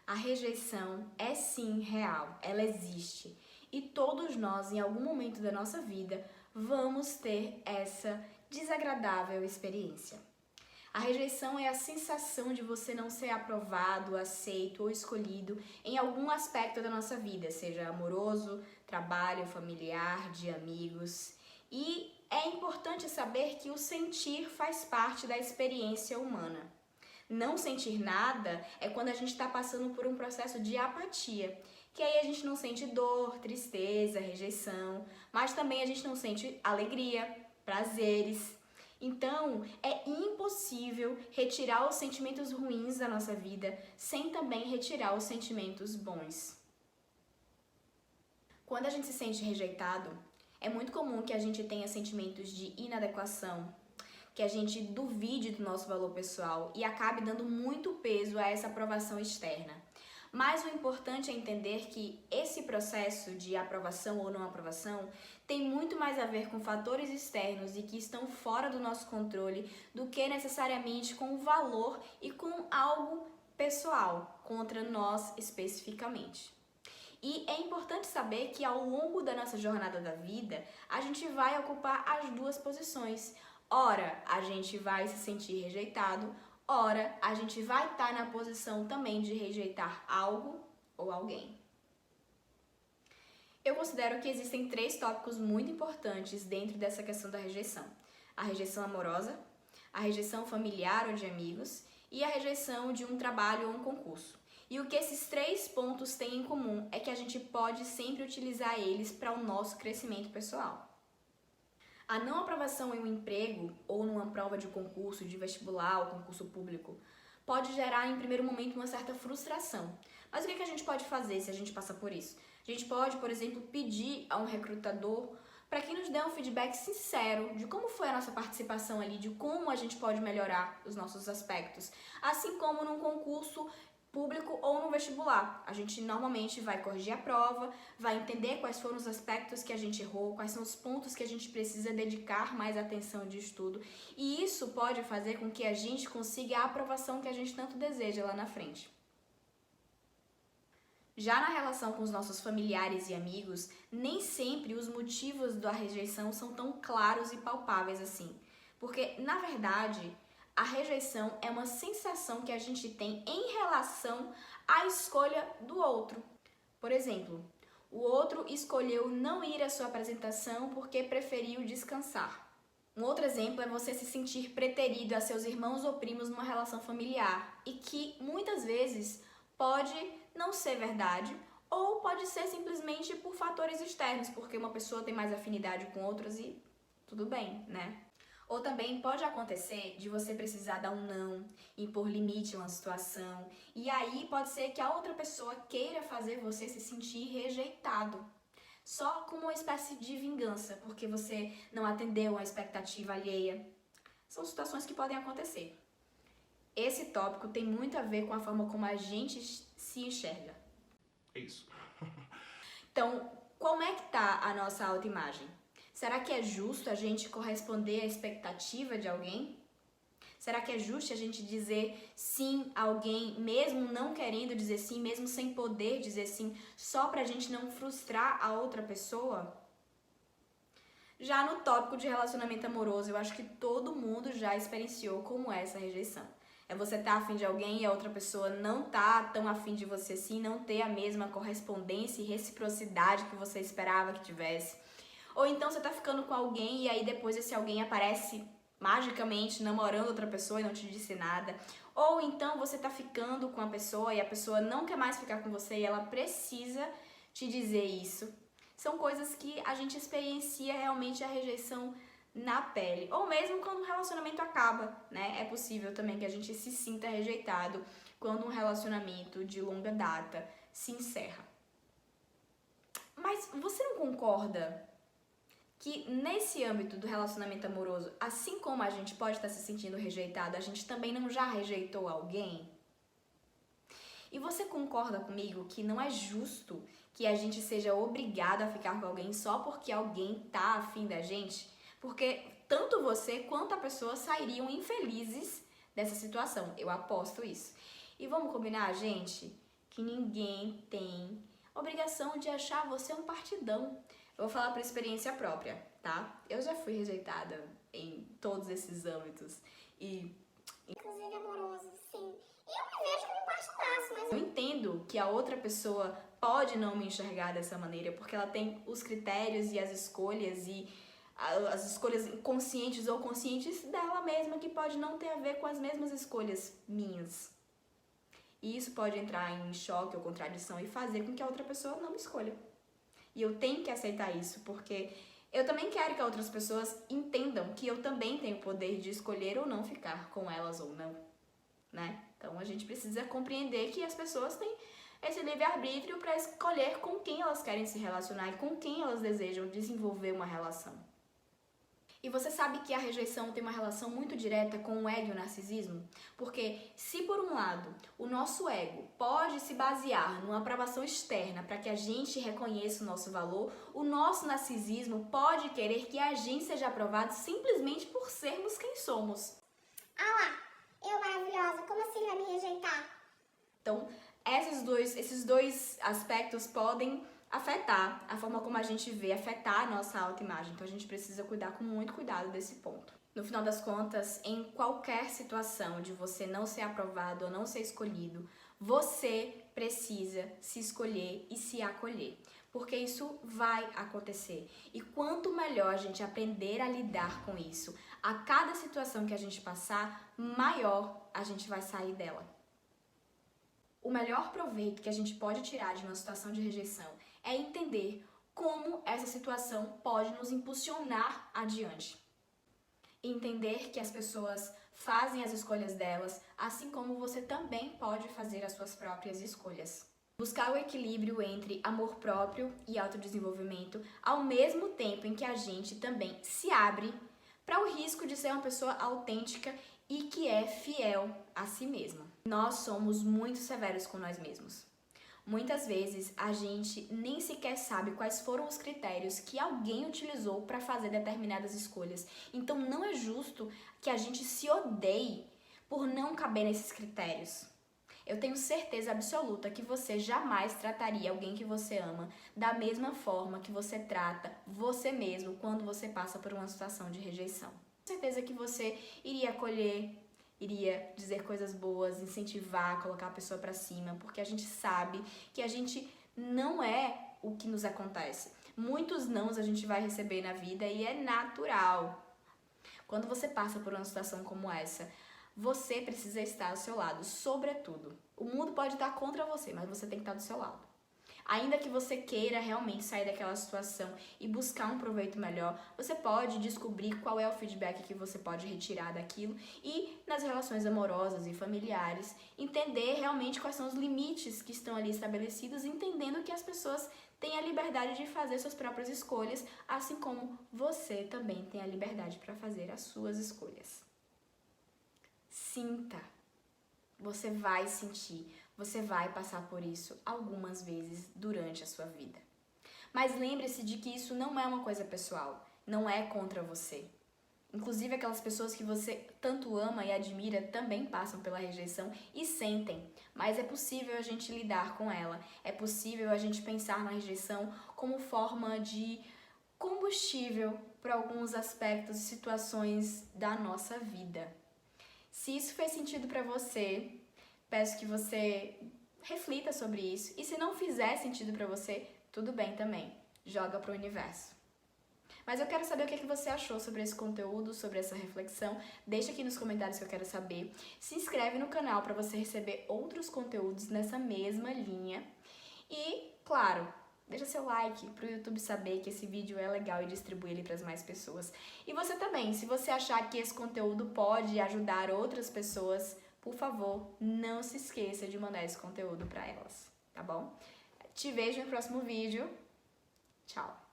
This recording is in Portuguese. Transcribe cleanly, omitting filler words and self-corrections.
A rejeição é sim real, ela existe. E todos nós, em algum momento da nossa vida, vamos ter essa desagradável experiência. A rejeição é a sensação de você não ser aprovado, aceito ou escolhido em algum aspecto da nossa vida, seja amoroso, trabalho, familiar, de amigos. E é importante saber que o sentir faz parte da experiência humana. Não sentir nada é quando a gente está passando por um processo de apatia, que aí a gente não sente dor, tristeza, rejeição, mas também a gente não sente alegria, prazeres. Então, é impossível retirar os sentimentos ruins da nossa vida sem também retirar os sentimentos bons. Quando a gente se sente rejeitado, é muito comum que a gente tenha sentimentos de inadequação, que a gente duvide do nosso valor pessoal e acabe dando muito peso a essa aprovação externa. Mas o importante é entender que esse processo de aprovação ou não aprovação tem muito mais a ver com fatores externos e que estão fora do nosso controle do que necessariamente com o valor e com algo pessoal contra nós especificamente. E é importante saber que ao longo da nossa jornada da vida, a gente vai ocupar as duas posições. Ora, a gente vai se sentir rejeitado, ora, a gente vai estar na posição também de rejeitar algo ou alguém. Eu considero que existem 3 tópicos muito importantes dentro dessa questão da rejeição. A rejeição amorosa, a rejeição familiar ou de amigos e a rejeição de um trabalho ou um concurso. E o que esses 3 pontos têm em comum é que a gente pode sempre utilizar eles para o nosso crescimento pessoal. A não aprovação em um emprego ou numa prova de concurso, de vestibular ou concurso público pode gerar em primeiro momento uma certa frustração. Mas o que a gente pode fazer se a gente passa por isso? A gente pode, por exemplo, pedir a um recrutador para que nos dê um feedback sincero de como foi a nossa participação ali, de como a gente pode melhorar os nossos aspectos. Assim como num concurso público ou no vestibular. A gente normalmente vai corrigir a prova, vai entender quais foram os aspectos que a gente errou, quais são os pontos que a gente precisa dedicar mais atenção de estudo. E isso pode fazer com que a gente consiga a aprovação que a gente tanto deseja lá na frente. Já na relação com os nossos familiares e amigos, nem sempre os motivos da rejeição são tão claros e palpáveis assim. Porque, na verdade, a rejeição é uma sensação que a gente tem em relação à escolha do outro. Por exemplo, o outro escolheu não ir à sua apresentação porque preferiu descansar. Um outro exemplo é você se sentir preterido a seus irmãos ou primos numa relação familiar e que muitas vezes pode não ser verdade ou pode ser simplesmente por fatores externos, porque uma pessoa tem mais afinidade com outras e tudo bem, né? Ou também pode acontecer de você precisar dar um não, impor limite a uma situação, e aí pode ser que a outra pessoa queira fazer você se sentir rejeitado, só como uma espécie de vingança, porque você não atendeu a expectativa alheia. São situações que podem acontecer. Esse tópico tem muito a ver com a forma como a gente se enxerga. É isso. Então, como é que tá a nossa autoimagem? Será que é justo a gente corresponder à expectativa de alguém? Será que é justo a gente dizer sim a alguém, mesmo não querendo dizer sim, mesmo sem poder dizer sim, só pra gente não frustrar a outra pessoa? Já no tópico de relacionamento amoroso, eu acho que todo mundo já experienciou como é essa rejeição. É você estar afim de alguém e a outra pessoa não tá tão afim de você assim, não ter a mesma correspondência e reciprocidade que você esperava que tivesse. Ou então você tá ficando com alguém e aí depois esse alguém aparece magicamente namorando outra pessoa e não te disse nada. Ou então você tá ficando com a pessoa e a pessoa não quer mais ficar com você e ela precisa te dizer isso. São coisas que a gente experiencia realmente a rejeição na pele. Ou mesmo quando um relacionamento acaba, né? É possível também que a gente se sinta rejeitado quando um relacionamento de longa data se encerra. Mas você não concorda que nesse âmbito do relacionamento amoroso, assim como a gente pode estar se sentindo rejeitado, a gente também não já rejeitou alguém? E você concorda comigo que não é justo que a gente seja obrigado a ficar com alguém só porque alguém tá afim da gente? Porque tanto você quanto a pessoa sairiam infelizes dessa situação. Eu aposto isso. E vamos combinar, gente, que ninguém tem obrigação de achar você um partidão. Eu vou falar por experiência própria, tá? Eu já fui rejeitada em todos esses âmbitos e Inclusive amoroso, sim. E eu me vejo como um partidaço, mas eu entendo que a outra pessoa pode não me enxergar dessa maneira, porque ela tem os critérios e as escolhas conscientes ou conscientes dela mesma, que pode não ter a ver com as mesmas escolhas minhas. E isso pode entrar em choque ou contradição e fazer com que a outra pessoa não me escolha. E eu tenho que aceitar isso, porque eu também quero que outras pessoas entendam que eu também tenho o poder de escolher ou não ficar com elas ou não, né? Então a gente precisa compreender que as pessoas têm esse livre-arbítrio para escolher com quem elas querem se relacionar e com quem elas desejam desenvolver uma relação. E você sabe que a rejeição tem uma relação muito direta com o ego e o narcisismo? Porque se por um lado o nosso ego pode se basear numa aprovação externa para que a gente reconheça o nosso valor, o nosso narcisismo pode querer que a gente seja aprovado simplesmente por sermos quem somos. ah lá, eu maravilhosa, como assim ele vai me rejeitar? Então, esses dois aspectos podem afetar a forma como a gente vê, afetar a nossa autoimagem. Então a gente precisa cuidar com muito cuidado desse ponto. No final das contas, em qualquer situação de você não ser aprovado ou não ser escolhido, você precisa se escolher e se acolher, porque isso vai acontecer. E quanto melhor a gente aprender a lidar com isso, a cada situação que a gente passar, maior a gente vai sair dela. O melhor proveito que a gente pode tirar de uma situação de rejeição é entender como essa situação pode nos impulsionar adiante. E entender que as pessoas fazem as escolhas delas, assim como você também pode fazer as suas próprias escolhas. Buscar o equilíbrio entre amor próprio e autodesenvolvimento, ao mesmo tempo em que a gente também se abre para o risco de ser uma pessoa autêntica e que é fiel a si mesma. Nós somos muito severos com nós mesmos. Muitas vezes a gente nem sequer sabe quais foram os critérios que alguém utilizou para fazer determinadas escolhas. Então não é justo que a gente se odeie por não caber nesses critérios. Eu tenho certeza absoluta que você jamais trataria alguém que você ama da mesma forma que você trata você mesmo quando você passa por uma situação de rejeição. Tenho certeza que você iria acolher, iria dizer coisas boas, incentivar, colocar a pessoa pra cima, porque a gente sabe que a gente não é o que nos acontece. Muitos nãos a gente vai receber na vida e é natural. Quando você passa por uma situação como essa, você precisa estar ao seu lado, sobretudo. O mundo pode estar contra você, mas você tem que estar do seu lado. Ainda que você queira realmente sair daquela situação e buscar um proveito melhor, você pode descobrir qual é o feedback que você pode retirar daquilo e, nas relações amorosas e familiares, entender realmente quais são os limites que estão ali estabelecidos, entendendo que as pessoas têm a liberdade de fazer suas próprias escolhas, assim como você também tem a liberdade para fazer as suas escolhas. Sinta. Você vai sentir. Você vai passar por isso algumas vezes durante a sua vida. Mas lembre-se de que isso não é uma coisa pessoal, não é contra você. Inclusive aquelas pessoas que você tanto ama e admira também passam pela rejeição e sentem, mas é possível a gente lidar com ela, é possível a gente pensar na rejeição como forma de combustível para alguns aspectos e situações da nossa vida. Se isso fez sentido para você, peço que você reflita sobre isso. E se não fizer sentido pra você, tudo bem também. Joga pro universo. Mas eu quero saber o que você achou sobre esse conteúdo, sobre essa reflexão. Deixa aqui nos comentários que eu quero saber. Se inscreve no canal para você receber outros conteúdos nessa mesma linha. E, claro, deixa seu like pro YouTube saber que esse vídeo é legal e distribui ele para as mais pessoas. E você também, se você achar que esse conteúdo pode ajudar outras pessoas, por favor, não se esqueça de mandar esse conteúdo para elas, tá bom? Te vejo no próximo vídeo. Tchau!